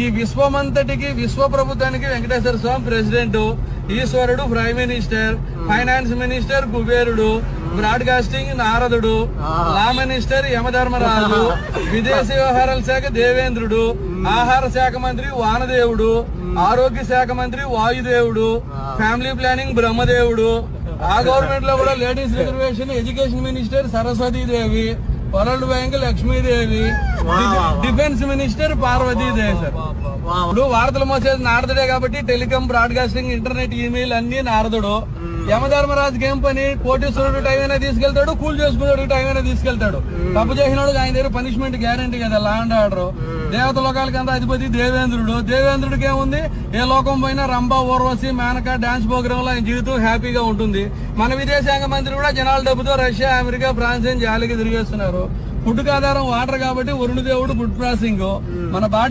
ఈ విశ్వమంతటికి విశ్వ ప్రభుత్వానికి వెంకటేశ్వర స్వామి ప్రెసిడెంట్, ఈశ్వరుడు ప్రైమ్ మినిస్టర్, ఫైనాన్స్ మినిస్టర్ కుబేరుడు, బ్రాడ్కాస్టింగ్ నారదుడు, లా మినిస్టర్ యమధర్మరాజు, విదేశీ వ్యవహారాల శాఖ దేవేంద్రుడు, ఆహార శాఖ మంత్రి వానదేవుడు, ఆరోగ్య శాఖ మంత్రి వాయుదేవుడు, ఫ్యామిలీ ప్లానింగ్ బ్రహ్మదేవుడు, ఆ గవర్నమెంట్ లో కూడా ladies reservation education minister Saraswati Devi, world bank Lakshmi Devi, defence minister Parvati Devi. Sir ఇప్పుడు వార్తలు మోసేది నారదుడే కాబట్టి టెలికాం, బ్రాడ్కాస్టింగ్, ఇంటర్నెట్, ఈమెయిల్ అన్ని నారదుడు. యమధర్మరాజుకి ఏం పని? కోటీశ్వరుడు టైం అయినా తీసుకెళ్తాడు, కూల్ చేసుకున్నాడు టైం అయినా తీసుకెళ్తాడు. తప్పు చేసినోడు ఆయన దగ్గర పనిష్మెంట్ గ్యారంటీ కదా, లా అండ్ ఆర్డర్. దేవత లోకాలకంతా అధిపతి దేవేంద్రుడు. దేవేంద్రుడికి ఏముంది? ఏ లోకం పోయినా రంభ, ఊర్వశి, మేనక డాన్స్ ప్రోగ్రామ్ లో ఆయన జీవితం హ్యాపీగా ఉంటుంది. మన విదేశాంగ మంత్రి కూడా జనాల డబ్బుతో రష్యా, అమెరికా, ఫ్రాన్స్ అని జాలికి తిరిగేస్తున్నారు. ఫుడ్ ఆధారం వాటర్ కాబట్టి వరుణ దేవుడు ఫుడ్ ప్రాసెసింగ్. మన బాడీ